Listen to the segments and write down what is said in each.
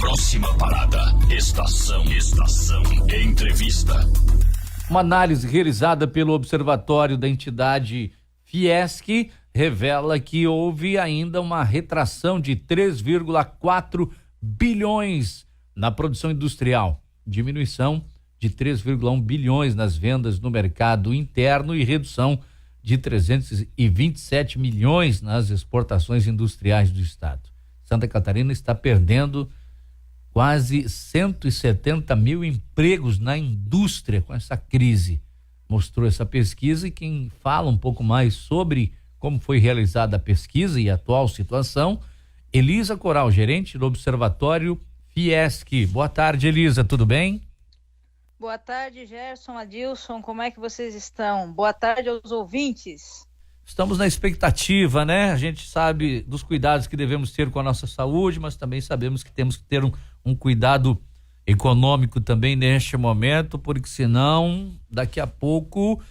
Próxima parada, estação entrevista. Uma análise realizada pelo Observatório da entidade Fiesc revela que houve ainda uma retração de 3,4 bilhões na produção industrial, diminuição de 3,1 bilhões nas vendas no mercado interno e redução de 327 milhões nas exportações industriais do estado. Santa Catarina está perdendo quase 170 mil empregos na indústria com essa crise. Mostrou essa pesquisa, e quem fala um pouco mais sobre como foi realizada a pesquisa e a atual situação, Elisa Coral, gerente do Observatório Fiesc. Boa tarde, Elisa, tudo bem? Boa tarde, Gerson, Adilson, como é que vocês estão? Boa tarde aos ouvintes. Estamos na expectativa, né? A gente sabe dos cuidados que devemos ter com a nossa saúde, mas também sabemos que temos que ter um cuidado econômico também neste momento, porque senão daqui a pouco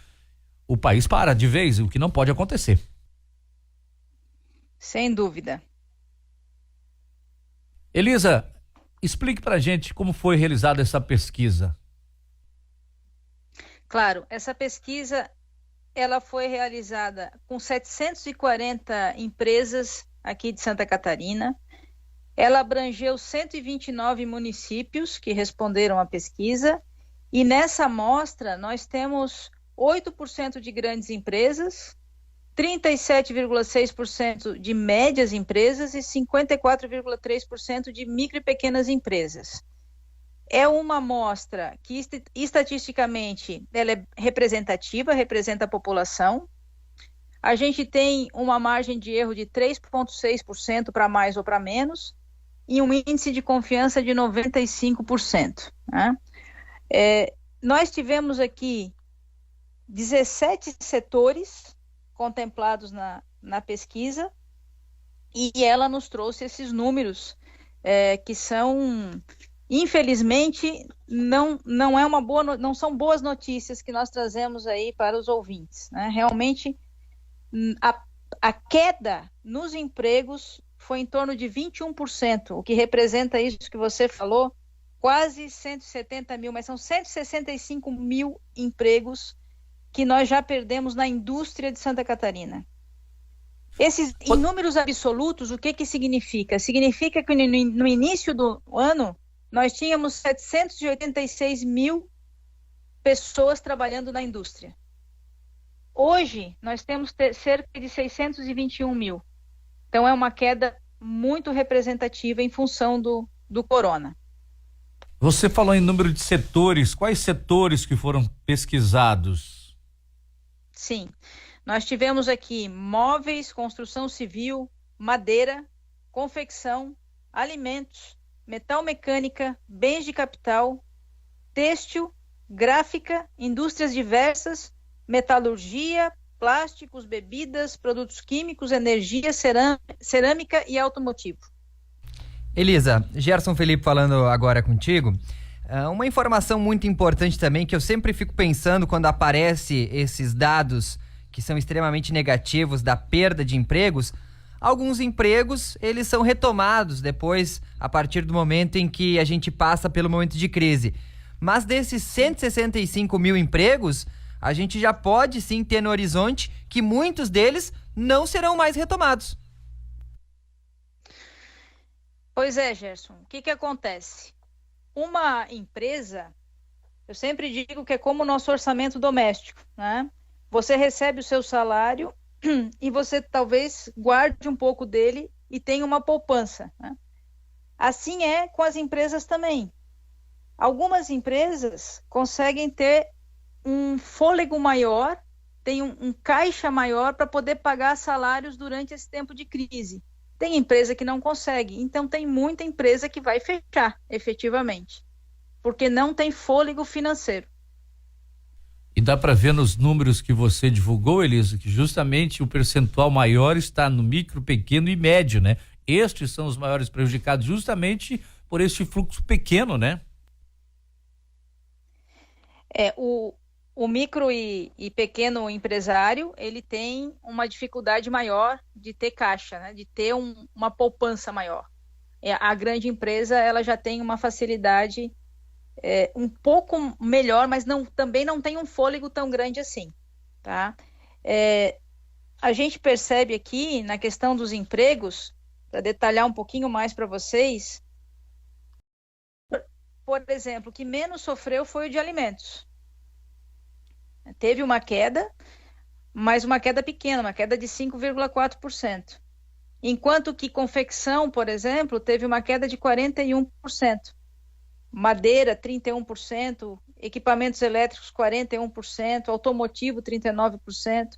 o país para de vez, o que não pode acontecer. Sem dúvida. Elisa, explique pra gente como foi realizada essa pesquisa. Claro, essa pesquisa ela foi realizada com 740 empresas aqui de Santa Catarina. Ela abrangeu 129 municípios que responderam à pesquisa, e nessa amostra nós temos 8% de grandes empresas, 37,6% de médias empresas e 54,3% de micro e pequenas empresas. É uma amostra que estatisticamente ela é representativa, representa a população. A gente tem uma margem de erro de 3,6% para mais ou para menos e um índice de confiança de 95%. Né? Nós tivemos aqui 17 setores contemplados na pesquisa, e ela nos trouxe esses números que são... Infelizmente, não são boas notícias que nós trazemos aí para os ouvintes, né? Realmente, a queda nos empregos foi em torno de 21%, o que representa isso que você falou, quase 170 mil, mas são 165 mil empregos que nós já perdemos na indústria de Santa Catarina. Esses em números absolutos, o que significa? Significa que no início do ano, nós tínhamos 786 mil pessoas trabalhando na indústria. Hoje, nós temos cerca de 621 mil. Então, é uma queda muito representativa em função do corona. Você falou em número de setores. Quais setores que foram pesquisados? Sim. Nós tivemos aqui móveis, construção civil, madeira, confecção, alimentos, metal mecânica, bens de capital, têxtil, gráfica, indústrias diversas, metalurgia, plásticos, bebidas, produtos químicos, energia, cerâmica e automotivo. Elisa, Gerson Felipe falando agora contigo. Uma informação muito importante também, que eu sempre fico pensando quando aparece esses dados que são extremamente negativos da perda de empregos. Alguns empregos, eles são retomados depois, a partir do momento em que a gente passa pelo momento de crise. Mas desses 165 mil empregos, a gente já pode sim ter no horizonte que muitos deles não serão mais retomados. Pois é, Gerson. O que acontece? Uma empresa, eu sempre digo que é como o nosso orçamento doméstico, né? Você recebe o seu salário e você talvez guarde um pouco dele e tenha uma poupança, né? Assim é com as empresas também. Algumas empresas conseguem ter um fôlego maior, tem um caixa maior para poder pagar salários durante esse tempo de crise. Tem empresa que não consegue, então tem muita empresa que vai fechar, efetivamente, porque não tem fôlego financeiro. E dá para ver nos números que você divulgou, Elisa, que justamente o percentual maior está no micro, pequeno e médio, né? Estes são os maiores prejudicados justamente por este fluxo pequeno, né? O micro e pequeno empresário, ele tem uma dificuldade maior de ter caixa, né? De ter uma poupança maior. A grande empresa ela já tem uma facilidade um pouco melhor, mas também não tem um fôlego tão grande assim, tá? A gente percebe aqui na questão dos empregos, para detalhar um pouquinho mais para vocês, por exemplo, o que menos sofreu foi o de alimentos. Teve uma queda, mas uma queda pequena, uma queda de 5,4%. Enquanto que confecção, por exemplo, teve uma queda de 41%. Madeira, 31%, equipamentos elétricos, 41%, automotivo, 39%.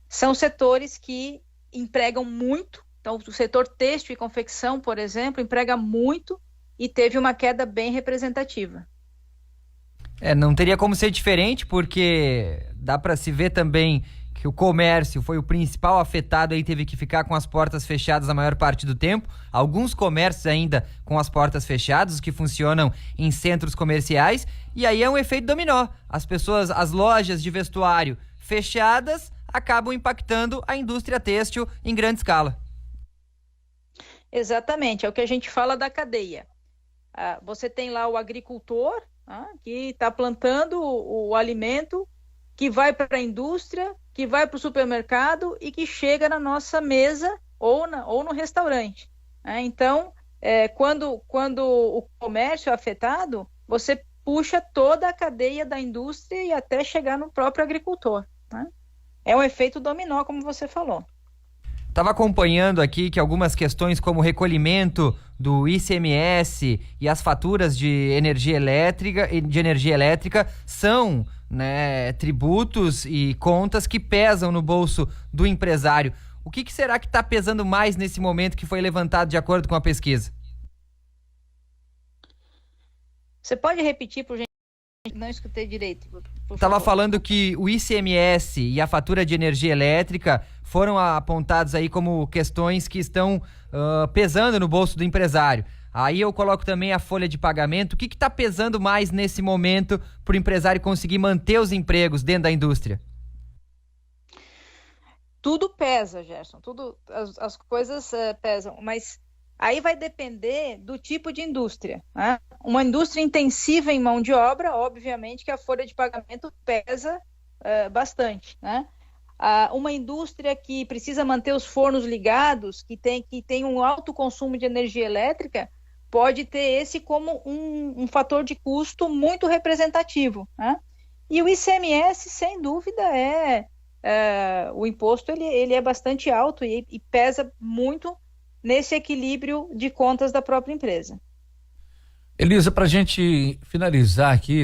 São setores que empregam muito. Então, o setor têxtil e confecção, por exemplo, emprega muito e teve uma queda bem representativa. Não teria como ser diferente, porque dá para se ver também que o comércio foi o principal afetado, aí teve que ficar com as portas fechadas a maior parte do tempo. Alguns comércios ainda com as portas fechadas, que funcionam em centros comerciais, e aí é um efeito dominó. As lojas de vestuário fechadas acabam impactando a indústria têxtil em grande escala. Exatamente, é o que a gente fala da cadeia. Você tem lá o agricultor, que está plantando o alimento, que vai para a indústria, que vai para o supermercado e que chega na nossa mesa ou no restaurante. Então, quando o comércio é afetado, você puxa toda a cadeia da indústria e até chegar no próprio agricultor. É um efeito dominó, como você falou. Estava acompanhando aqui que algumas questões como o recolhimento do ICMS e as faturas de energia elétrica são, né, tributos e contas que pesam no bolso do empresário. O que será que está pesando mais nesse momento que foi levantado de acordo com a pesquisa? Você pode repetir, por gente? Não escutei direito. Estava falando que o ICMS e a fatura de energia elétrica foram apontados aí como questões que estão pesando no bolso do empresário. Aí eu coloco também a folha de pagamento. O que está pesando mais nesse momento para o empresário conseguir manter os empregos dentro da indústria? Tudo pesa, Gerson. As coisas pesam, mas aí vai depender do tipo de indústria. Uma indústria intensiva em mão de obra, obviamente que a folha de pagamento pesa bastante. Uma indústria que precisa manter os fornos ligados, que tem um alto consumo de energia elétrica, pode ter esse como um fator de custo muito representativo. E o ICMS, sem dúvida, o imposto ele é bastante alto e pesa muito nesse equilíbrio de contas da própria empresa. Elisa, para a gente finalizar aqui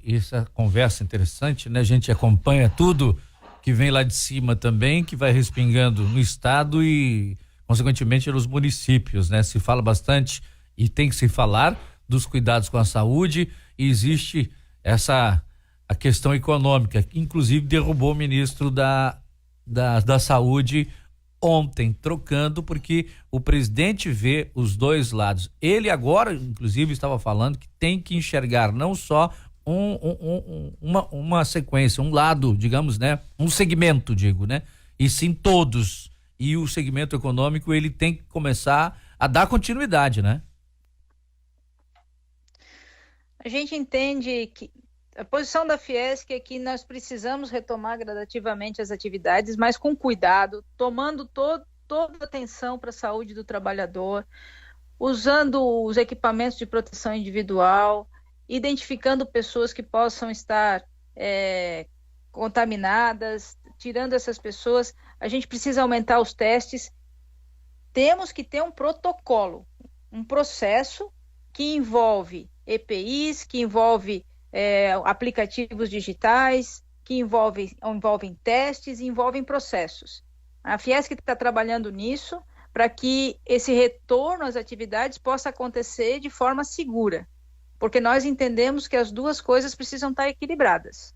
essa conversa interessante, né? A gente acompanha tudo que vem lá de cima também, que vai respingando no estado e, consequentemente, nos municípios, né? Se fala bastante e tem que se falar dos cuidados com a saúde, e existe a questão econômica, que inclusive derrubou o ministro da Saúde ontem, trocando, porque o presidente vê os dois lados. Ele agora, inclusive, estava falando que tem que enxergar não só uma sequência, um lado, digamos, né? Um segmento, né? E sim todos. E o segmento econômico, ele tem que começar a dar continuidade, né? A gente entende que a posição da Fiesc é que nós precisamos retomar gradativamente as atividades, mas com cuidado, tomando toda a atenção para a saúde do trabalhador, usando os equipamentos de proteção individual, identificando pessoas que possam estar contaminadas, tirando essas pessoas. A gente precisa aumentar os testes. Temos que ter um protocolo, um processo que envolve EPIs, que envolve aplicativos digitais, que envolvem testes e envolvem processos. A Fiesc está trabalhando nisso para que esse retorno às atividades possa acontecer de forma segura, porque nós entendemos que as duas coisas precisam estar equilibradas,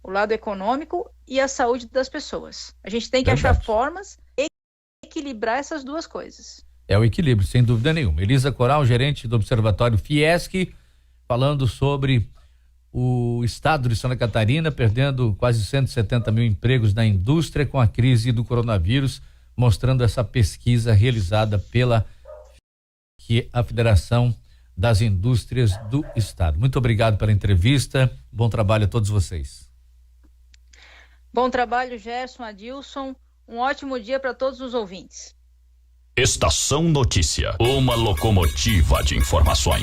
o lado econômico e a saúde das pessoas. A gente tem que achar formas de equilibrar essas duas coisas. É o equilíbrio, sem dúvida nenhuma. Elisa Coral, gerente do Observatório Fiesc, falando sobre o estado de Santa Catarina perdendo quase 170 mil empregos na indústria com a crise do coronavírus, mostrando essa pesquisa realizada pela que é a Federação das Indústrias do Estado. Muito obrigado pela entrevista. Bom trabalho a todos vocês. Bom trabalho, Gerson, Adilson. Um ótimo dia para todos os ouvintes. Estação Notícia, uma locomotiva de informações.